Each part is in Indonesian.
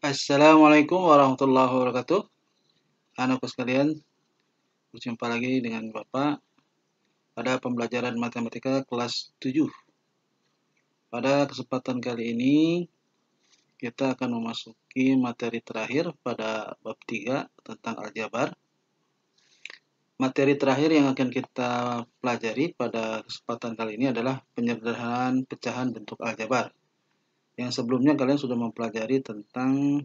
Assalamualaikum warahmatullahi wabarakatuh. Anakku sekalian, berjumpa lagi dengan Bapak pada pembelajaran matematika kelas 7. Pada kesempatan kali ini, kita akan memasuki materi terakhir pada bab 3 tentang aljabar. Materi terakhir yang akan kita pelajari pada kesempatan kali ini adalah penyederhanaan pecahan bentuk aljabar. Yang sebelumnya kalian sudah mempelajari tentang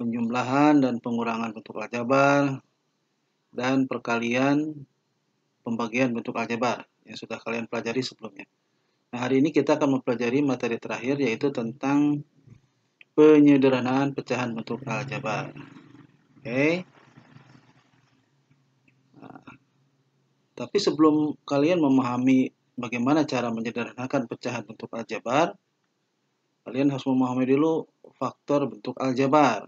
penjumlahan dan pengurangan bentuk aljabar, dan perkalian pembagian bentuk aljabar yang sudah kalian pelajari sebelumnya. Nah, hari ini kita akan mempelajari materi terakhir, yaitu tentang penyederhanaan pecahan bentuk aljabar. Oke. Nah, tapi sebelum kalian memahami bagaimana cara menyederhanakan pecahan bentuk aljabar, kalian harus memahami dulu faktor bentuk aljabar.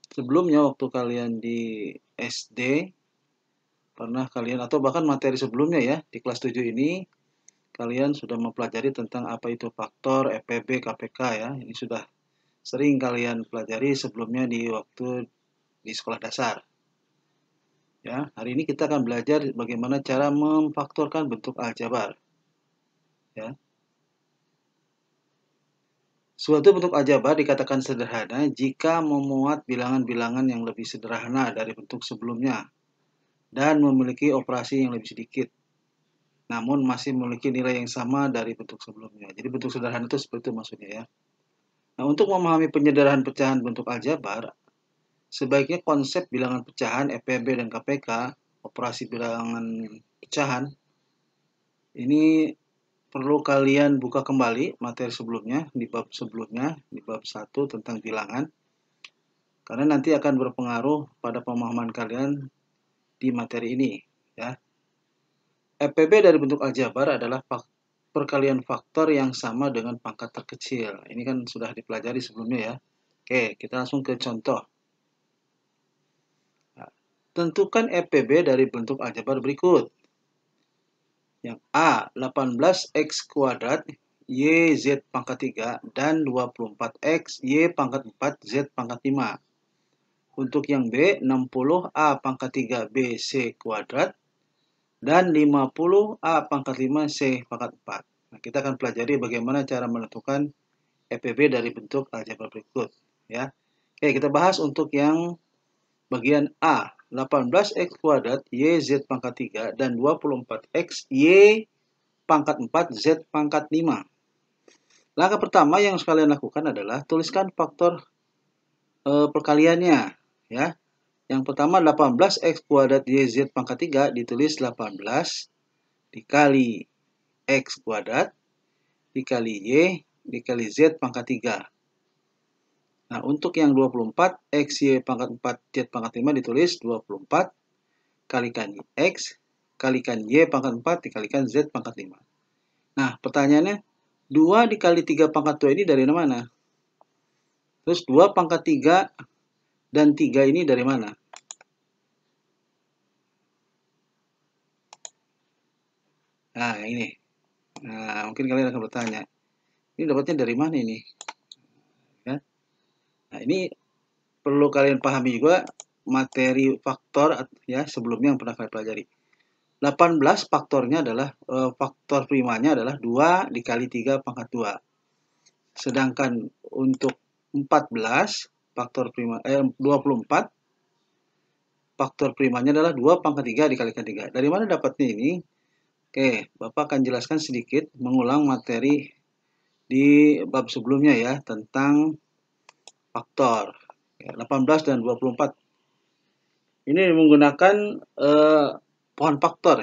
Sebelumnya waktu kalian di SD, pernah kalian, atau bahkan materi sebelumnya ya, di kelas 7 ini, kalian sudah mempelajari tentang apa itu faktor, EPB, KPK ya. Ini sudah sering kalian pelajari sebelumnya di waktu di sekolah dasar. Ya, hari ini kita akan belajar bagaimana cara memfaktorkan bentuk aljabar. Ya. Suatu bentuk aljabar dikatakan sederhana jika memuat bilangan-bilangan yang lebih sederhana dari bentuk sebelumnya dan memiliki operasi yang lebih sedikit, namun masih memiliki nilai yang sama dari bentuk sebelumnya. Jadi bentuk sederhana itu seperti itu maksudnya ya. Nah, untuk memahami penyederhanaan pecahan bentuk aljabar, sebaiknya konsep bilangan pecahan, EPB dan KPK, operasi bilangan pecahan, ini perlu kalian buka kembali materi sebelumnya, di bab sebelumnya, di bab 1 tentang bilangan, karena nanti akan berpengaruh pada pemahaman kalian di materi ini. Ya. EPB dari bentuk aljabar adalah perkalian faktor yang sama dengan pangkat terkecil. Ini kan sudah dipelajari sebelumnya ya. Oke, kita langsung ke contoh. Nah, tentukan EPB dari bentuk aljabar berikut. Yang A, 18x kuadrat YZ pangkat 3 dan 24x Y pangkat 4 Z pangkat 5. Untuk yang B, 60A pangkat 3 BC kuadrat dan 50A pangkat 5 C pangkat 4. Nah, kita akan pelajari bagaimana cara menentukan EPB dari bentuk aljabar berikut. Ya. Oke, kita bahas untuk yang bagian A, 18x kuadrat YZ pangkat 3 dan 24x Y pangkat 4 Z pangkat 5. Langkah pertama yang kalian lakukan adalah tuliskan faktor perkaliannya. Ya. Yang pertama 18x kuadrat YZ pangkat 3 ditulis 18 dikali X kuadrat dikali Y dikali Z pangkat 3. Nah, untuk yang 24, XY pangkat 4, Z pangkat 5 ditulis 24 kalikan X kalikan Y pangkat 4 dikalikan Z pangkat 5. Nah, pertanyaannya, 2 dikali 3 pangkat 2 ini dari mana? Terus 2 pangkat 3 dan 3 ini dari mana? Nah, ini. Nah, mungkin kalian akan bertanya, ini dapatnya dari mana ini? Ya. Nah, ini perlu kalian pahami juga materi faktor ya sebelumnya yang pernah kalian pelajari. 18 faktornya adalah faktor primanya adalah 2 dikali 3 pangkat 2. Sedangkan untuk 14 faktor prima 24 faktor primanya adalah 2 pangkat 3 dikalikan 3. Dari mana dapatnya ini? Oke, Bapak akan jelaskan sedikit mengulang materi di bab sebelumnya ya tentang faktor. 18 dan 24. Ini menggunakan pohon faktor.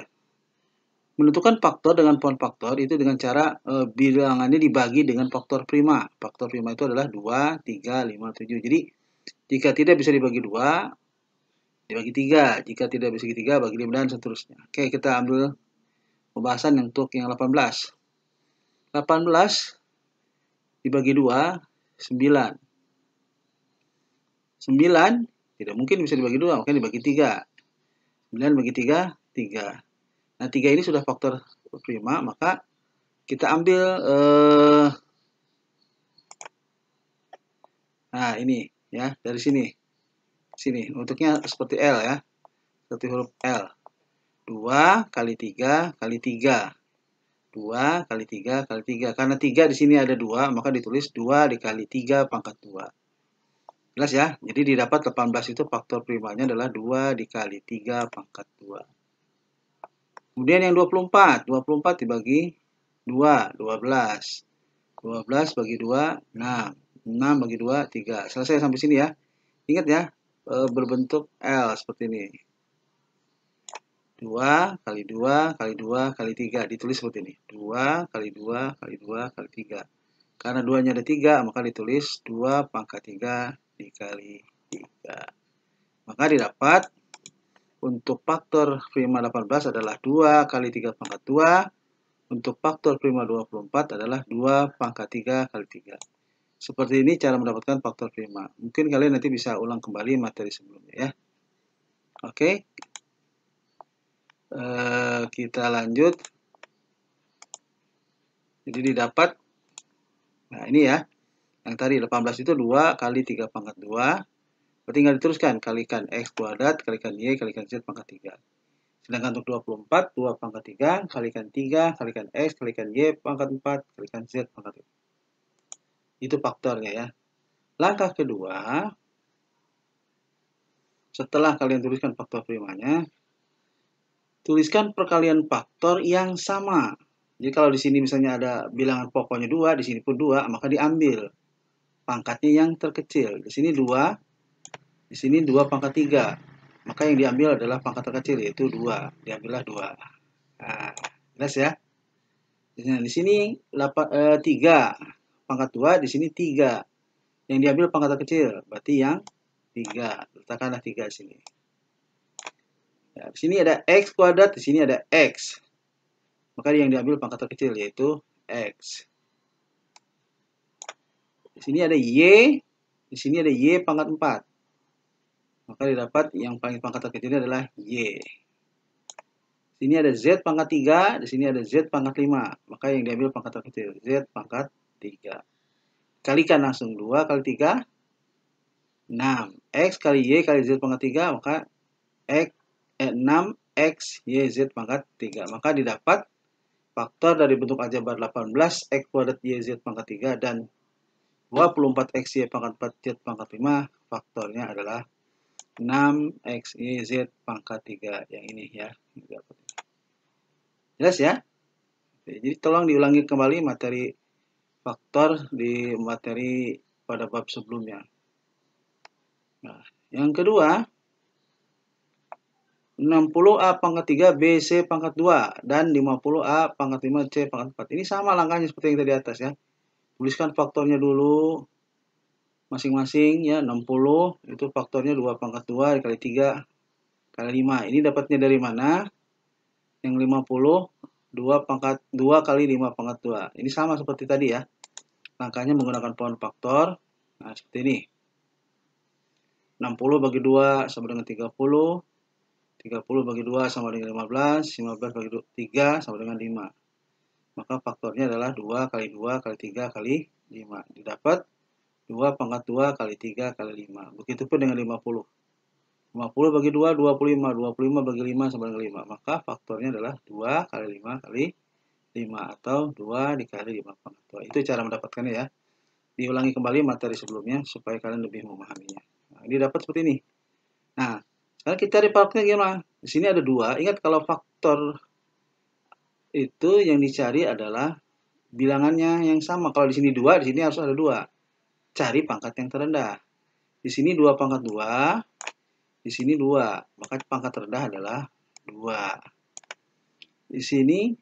Menentukan faktor dengan pohon faktor itu dengan cara bilangannya dibagi dengan faktor prima. Faktor prima itu adalah 2, 3, 5, 7. Jadi, jika tidak bisa dibagi 2, dibagi 3. Jika tidak bisa dibagi 3, bagi 5 dan seterusnya. Oke, kita ambil pembahasan untuk yang 18. 18 dibagi 2, 9. 9 tidak mungkin bisa dibagi 2, makanya dibagi 3. 9 bagi 3, 3. Nah, 3 ini sudah faktor prima, maka kita ambil nah, ini Ya, dari sini. Sini, bentuknya seperti L ya. Seperti huruf L. 2 kali 3 kali 3. 2 kali 3 kali 3. Karena 3 di sini ada 2, maka ditulis 2 dikali 3 pangkat 2. Jelas ya? Jadi didapat 18 itu faktor primanya adalah 2 dikali 3 pangkat 2. Kemudian yang 24. 24 dibagi 2, 12. 12 bagi 2, 6. 6 bagi 2, 3. Selesai sampai sini ya. Ingat ya, berbentuk L seperti ini. 2 kali 2 kali 2 kali 3. Ditulis seperti ini. 2 kali 2 kali 2 kali 3. Karena 2-nya ada 3, maka ditulis 2 pangkat 3 dikali 3. Maka didapat untuk faktor prima 18 adalah 2 kali 3 pangkat 2. Untuk faktor prima 24 adalah 2 pangkat 3 kali 3. Seperti ini cara mendapatkan faktor prima. Mungkin kalian nanti bisa ulang kembali materi sebelumnya ya. Oke. Kita lanjut. Jadi didapat. Nah ini ya. Yang tadi 18 itu 2 kali 3 pangkat 2. Tinggal diteruskan. Kalikan X kuadrat, kalikan Y, kalikan Z pangkat 3. Sedangkan untuk 24, 2 pangkat 3, kalikan 3, kalikan X, kalikan Y pangkat 4, kalikan Z pangkat 5. Itu faktornya ya. Langkah kedua, setelah kalian tuliskan faktor primanya, tuliskan perkalian faktor yang sama. Jadi kalau di sini misalnya ada bilangan pokoknya 2, di sini pun 2, maka diambil pangkatnya yang terkecil. Di sini 2, di sini 2 pangkat 3. Maka yang diambil adalah pangkat terkecil, yaitu 2. Diambillah 2. Nah, jelas ya? Nah, di sini 3 pangkat 2, di sini 3. Yang diambil pangkat terkecil, berarti yang 3. Letakkanlah 3 di sini. Ya, di sini ada X kuadrat, di sini ada X. Maka yang diambil pangkat terkecil, yaitu X. Di sini ada Y, di sini ada Y pangkat 4. Maka didapat yang paling pangkat terkecil adalah Y. Di sini ada Z pangkat 3, di sini ada Z pangkat 5. Maka yang diambil pangkat terkecil, Z pangkat 3. Kalikan langsung 2 kali 3, 6. X kali Y kali Z pangkat 3, maka 6X Y Z pangkat 3. Maka didapat faktor dari bentuk aljabar 18 X kuadrat Y Z pangkat 3 dan 24X Y pangkat 4 Z pangkat 5. Faktornya adalah 6X Y Z pangkat 3. Yang ini ya. Jelas ya? Jadi tolong diulangi kembali materi faktor di materi pada bab sebelumnya. Nah, yang kedua, 60A pangkat 3 BC pangkat 2 dan 50A pangkat 5 C pangkat 4. Ini sama langkahnya seperti yang tadi atas ya. Tuliskan faktornya dulu masing-masing ya. 60 itu faktornya 2 pangkat 2 dikali 3 kali 5. Ini dapatnya dari mana? Yang 50 2 kali 5 pangkat 2. Ini sama seperti tadi ya. Langkahnya menggunakan pohon faktor. Nah, seperti ini. 60 bagi 2 sama dengan 30. 30 bagi 2 sama dengan 15. 15 bagi 3 sama dengan 5. Maka faktornya adalah 2 kali 2 kali 3 kali 5. Didapat 2 pangkat 2 kali 3 kali 5. Begitupun dengan 50. 50 bagi 2, 25. 25 bagi 5 sama dengan 5. Maka faktornya adalah 2 kali 5 kali 5. Atau 2 dikali 5 pangkat 2. Itu cara mendapatkannya ya. Diulangi kembali materi sebelumnya supaya kalian lebih memahaminya. Nah, ini dapat seperti ini. Nah, sekarang kita cari faktornya gimana? Di sini ada 2. Ingat kalau faktor itu yang dicari adalah bilangannya yang sama. Kalau di sini 2, di sini harus ada 2. Cari pangkat yang terendah. Di sini 2 pangkat 2, di sini 2. Maka pangkat terendah adalah 2. Di sini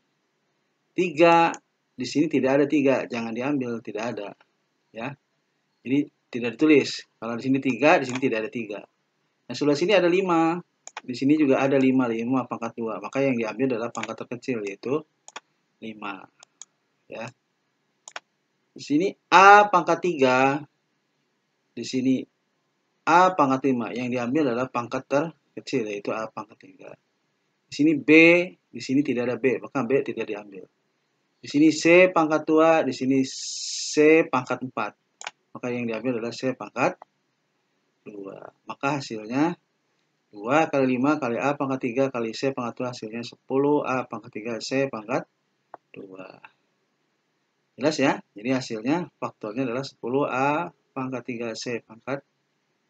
3, di sini tidak ada 3. Jangan diambil, tidak ada. Ya. Jadi tidak ditulis. Kalau di sini 3, di sini tidak ada 3. Nah, sebelah sini ada 5. Di sini juga ada 5, 5 pangkat 2. Maka yang diambil adalah pangkat terkecil, yaitu 5. Ya. Di sini A pangkat 3. Di sini A pangkat 5. Yang diambil adalah pangkat terkecil, yaitu A pangkat 3. Di sini B, di sini tidak ada B, maka B tidak diambil. Di sini C pangkat 2, di sini C pangkat 4. Maka yang diambil adalah C pangkat 2. Maka hasilnya 2 kali 5 kali A pangkat 3 kali C pangkat 2 hasilnya 10 A pangkat 3 C pangkat 2. Jelas ya? Jadi hasilnya faktornya adalah 10 A pangkat 3 C pangkat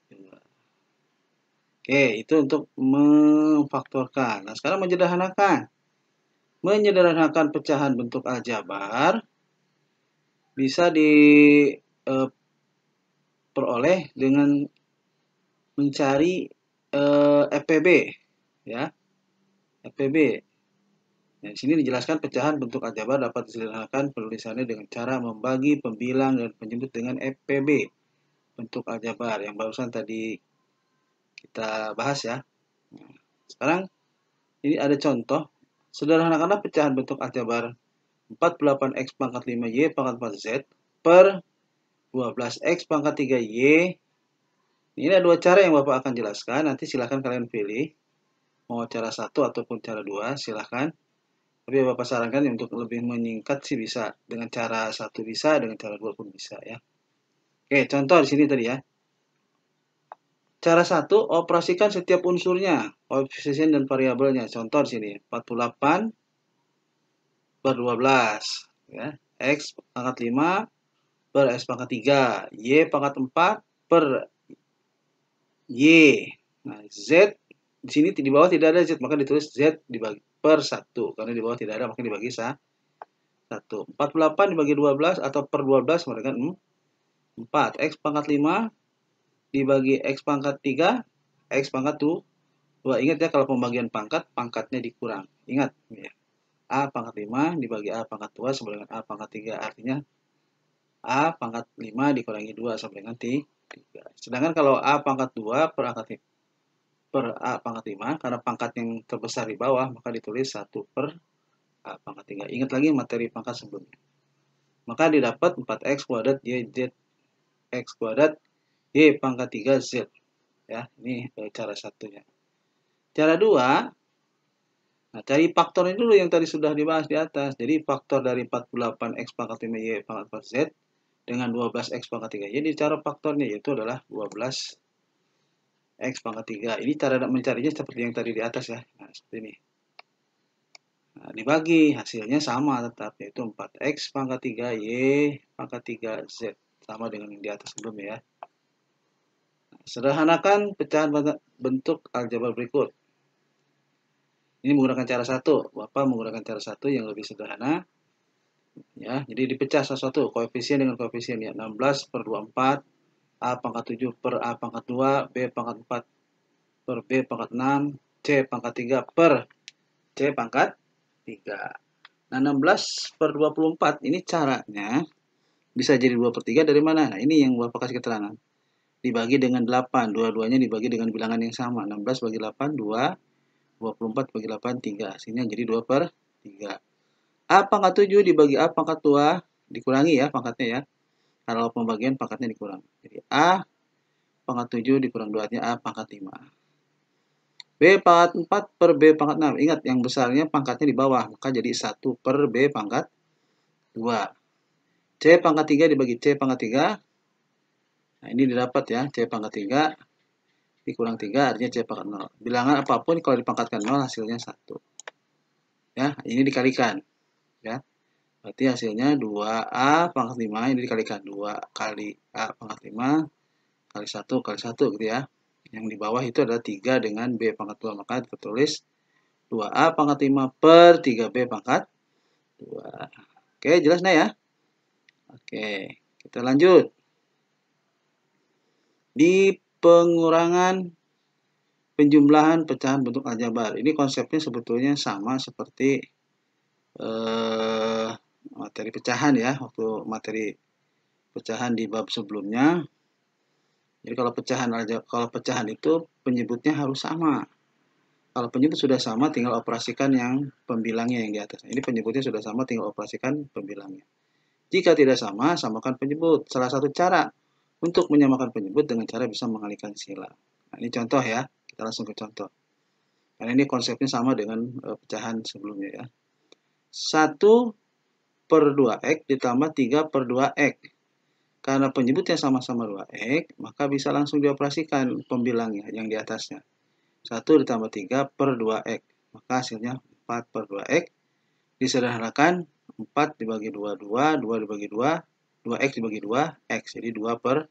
2. Oke, itu untuk memfaktorkan. Nah, sekarang menyederhanakan. Menyederhanakan pecahan bentuk aljabar bisa diperoleh dengan mencari FPB, ya, FPB. Nah, di sini dijelaskan pecahan bentuk aljabar dapat disederhanakan penulisannya dengan cara membagi pembilang dan penyebut dengan FPB bentuk aljabar yang barusan tadi kita bahas ya. Nah, sekarang ini ada contoh. Sederhanakanlah pecahan bentuk aljabar 48x pangkat 5y pangkat 4z per 12x pangkat 3y. Ini ada dua cara yang Bapak akan jelaskan. Nanti silahkan kalian pilih. Mau cara 1 ataupun cara 2, silahkan. Tapi Bapak sarankan untuk lebih menyingkat sih bisa. Dengan cara 1 bisa, dengan cara 2 pun bisa ya. Oke, contoh di sini tadi ya. Cara 1, operasikan setiap unsurnya, koefisien dan variabelnya. Contoh di sini, 48 per 12. Ya. X pangkat 5 per X pangkat 3. Y pangkat 4 per Y. Nah, Z di sini di bawah tidak ada Z, maka ditulis Z dibagi per 1. Karena di bawah tidak ada, maka dibagi 1. 48 dibagi 12 atau per 12 mendapatkan 4. X pangkat 5 dibagi X pangkat 3, X pangkat 2. Ingat ya, kalau pembagian pangkat, pangkatnya dikurang. Ingat ya. A pangkat 5 dibagi A pangkat 2 sama dengan A pangkat 3. Artinya A pangkat 5 dikurangi 2 sama dengan 3. Sedangkan kalau A pangkat 2 per A pangkat 5, karena pangkat yang terbesar di bawah, maka ditulis 1 per A pangkat 3. Ingat lagi materi pangkat sebelumnya. Maka didapat 4x kuadrat YZ X kuadrat Y pangkat 3 Z. Ya, ini cara satunya. Cara 2, nah cari faktornya dulu yang tadi sudah dibahas di atas. Jadi faktor dari 48x pangkat 5Y pangkat 4 Z dengan 12x pangkat 3Y. Jadi cara faktornya yaitu adalah 12x pangkat 3. Ini cara mencarinya seperti yang tadi di atas ya. Nah, seperti ini. Nah, dibagi hasilnya sama tetap, yaitu 4x pangkat 3Y pangkat 3Z. Sama dengan yang di atas sebelumnya ya. Nah, sederhanakan pecahan bentuk aljabar berikut. Ini menggunakan cara 1. Bapak menggunakan cara 1 yang lebih sederhana. Ya, jadi dipecah sesuatu, koefisien dengan koefisien ya. 16 per 24, A pangkat 7 per A pangkat 2, B pangkat 4 per B pangkat 6, C pangkat 3 per C pangkat 3. Nah, 16 per 24 ini caranya bisa jadi 2 per 3 dari mana? Nah, ini yang Bapak kasih keterangan. Dibagi dengan 8, dua-duanya dibagi dengan bilangan yang sama. 16 bagi 8, 2, 24 bagi 8, 3. Hasilnya jadi 2 per 3. A pangkat 7 dibagi A pangkat 2, dikurangi ya pangkatnya ya. Kalau pembagian pangkatnya dikurang. Jadi A pangkat 7 dikurang 2, artinya A pangkat 5. B pangkat 4 per B pangkat 6. Ingat, yang besarnya pangkatnya di bawah. Maka jadi 1 per B pangkat 2. C pangkat 3 dibagi C pangkat 3. Nah, ini didapat ya. C pangkat 3 dikurang 3, artinya C pangkat 0. Bilangan apapun kalau dipangkatkan 0, hasilnya 1. Ya, ini dikalikan. Ya. Berarti hasilnya 2A pangkat 5. Ini dikalikan. 2 kali A pangkat 5 kali 1 kali 1 gitu ya. Yang di bawah itu adalah 3 dengan B pangkat 2. Maka tertulis 2A pangkat 5 per 3B pangkat 2. Oke, jelas nah ya? Oke, kita lanjut. Di pengurangan penjumlahan pecahan bentuk aljabar. Ini konsepnya sebetulnya sama seperti materi pecahan ya. Waktu materi pecahan di bab sebelumnya. Jadi kalau pecahan itu penyebutnya harus sama. Kalau penyebut sudah sama, tinggal operasikan yang pembilangnya yang di atas. Ini penyebutnya sudah sama, tinggal operasikan pembilangnya. Jika tidak sama, samakan penyebut. Salah satu cara untuk menyamakan penyebut dengan cara bisa mengalihkan sila. Nah, ini contoh ya. Kita langsung ke contoh. Karena ini konsepnya sama dengan pecahan sebelumnya ya. 1 per 2x ditambah 3 per 2x. karena penyebutnya sama-sama 2X, maka bisa langsung dioperasikan pembilangnya yang di atasnya. 1 ditambah 3 per 2X. Maka hasilnya 4 per 2X. Disederhanakan, 4 dibagi 2, 2 dibagi 2, 2X dibagi 2, X. Jadi 2 per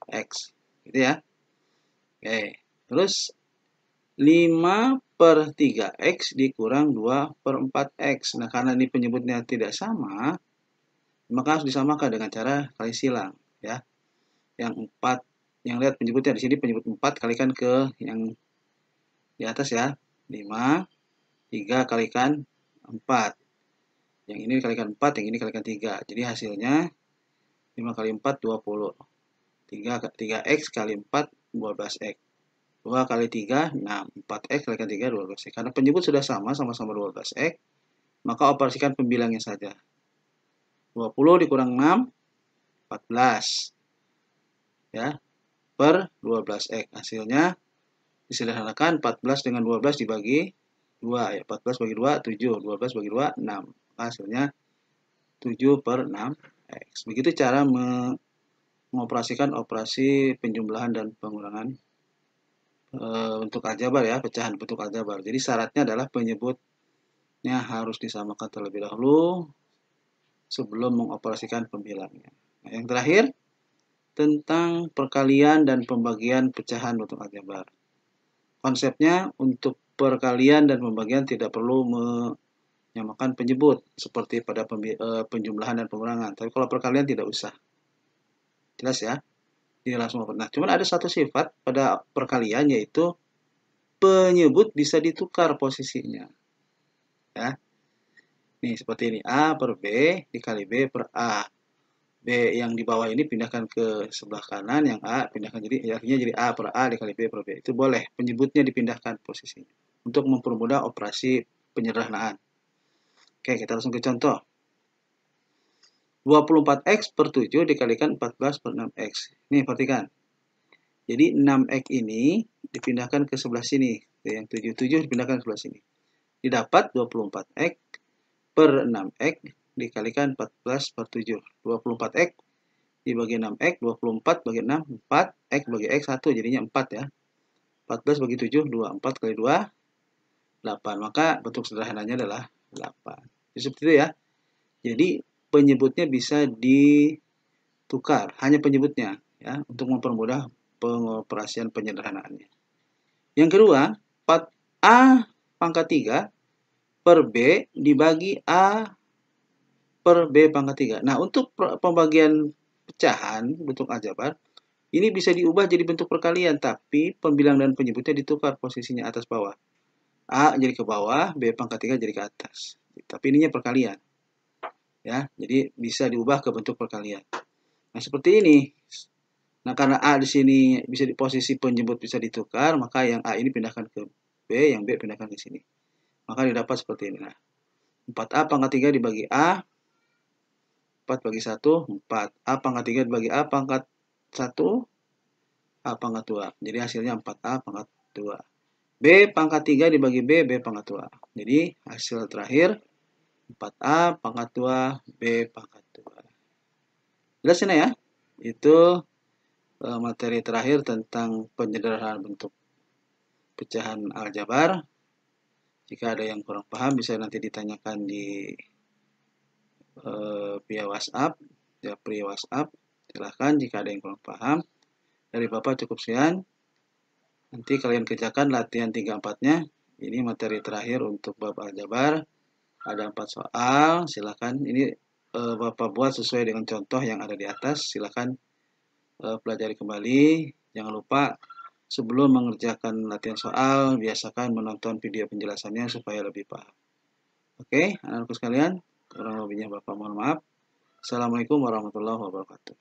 X. Gitu ya. Oke. Terus 5 per 3X dikurang 2 per 4X. Nah, karena ini penyebutnya tidak sama, maka harus disamakan dengan cara kali silang, ya. Yang 4, yang lihat penyebutnya di sini penyebut 4 kalikan ke yang di atas ya. 5, 3 kalikan 4. Yang ini kalikan 4, yang ini kalikan 3. Jadi hasilnya 5 kali 4 20. 3X kali 4 12X. 2 kali 3 6. 4X kalikan 3 12X. Karena penyebut sudah sama-sama 12X, maka operasikan pembilangnya saja. 20 dikurang 6, 14. Ya, per 12X. Hasilnya disederhanakan 14 dengan 12 dibagi 2. Ya, 14 bagi 2, 7. 12 bagi 2, 6. Hasilnya 7 per 6X. Begitu cara mengoperasikan operasi penjumlahan dan pengurangan bentuk aljabar ya, pecahan bentuk aljabar. Jadi syaratnya adalah penyebutnya harus disamakan terlebih dahulu sebelum mengoperasikan pembilangnya. Nah, yang terakhir tentang perkalian dan pembagian pecahan bentuk aljabar. Konsepnya untuk perkalian dan pembagian tidak perlu menyamakan penyebut seperti pada penjumlahan dan pengurangan. Tapi kalau perkalian tidak usah. Jelas ya? Ini langsung. Nah, cuman ada satu sifat pada perkalian yaitu penyebut bisa ditukar posisinya. Ya. Nih seperti ini, A per B dikali B per A. B yang di bawah ini pindahkan ke sebelah kanan, yang A pindahkan artinya jadi A per A dikali B per B. Itu boleh, penyebutnya dipindahkan posisinya untuk mempermudah operasi penyederhanaan. Oke, kita langsung ke contoh. 24X per 7 dikalikan 14 per 6X. Nih, perhatikan. Jadi 6X ini dipindahkan ke sebelah sini. Yang 7 dipindahkan ke sebelah sini. Didapat 24X per 6X dikalikan 14 per 7. 24X dibagi 6X, 24 bagi 6, 4, X bagi X 1, jadinya 4 ya. 14 bagi 7, 2. 4 kali 2, 8. Maka bentuk sederhananya adalah 8. Jadi seperti itu ya. Jadi penyebutnya bisa ditukar, hanya penyebutnya ya, untuk mempermudah pengoperasian penyederhanaannya. Yang kedua, 4A pangkat 3 per B dibagi A per B pangkat 3. Nah, untuk pembagian pecahan bentuk aljabar, ini bisa diubah jadi bentuk perkalian, tapi pembilang dan penyebutnya ditukar posisinya atas bawah. A jadi ke bawah, B pangkat 3 jadi ke atas. Tapi ininya perkalian. Ya, jadi bisa diubah ke bentuk perkalian. Nah, seperti ini. Nah, karena A di sini bisa di posisi penyebut bisa ditukar, maka yang A ini pindahkan ke B, yang B pindahkan ke sini. Maka didapat seperti ini. Nah, 4A pangkat 3 dibagi A, 4 bagi 1, 4. A pangkat 3 dibagi A pangkat 1, A pangkat 2. Jadi hasilnya 4A pangkat 2. B pangkat 3 dibagi B, B pangkat 2. Jadi hasil terakhir 4A pangkat 2, B pangkat 2. Jelas ini ya? Itu materi terakhir tentang penyederhanaan bentuk pecahan aljabar. Jika ada yang kurang paham bisa nanti ditanyakan di via WhatsApp, ya via WhatsApp. Silahkan jika ada yang kurang paham. Dari Bapak cukup sekian. Nanti kalian kerjakan latihan 3-4-nya. Ini materi terakhir untuk bab aljabar. Ada 4 soal. Silahkan. Ini Bapak buat sesuai dengan contoh yang ada di atas. Silahkan pelajari kembali. Jangan lupa sebelum mengerjakan latihan soal, biasakan menonton video penjelasannya supaya lebih paham. Oke, anak-anakku sekalian. Kurang lebihnya Bapak mohon maaf. Assalamualaikum warahmatullahi wabarakatuh.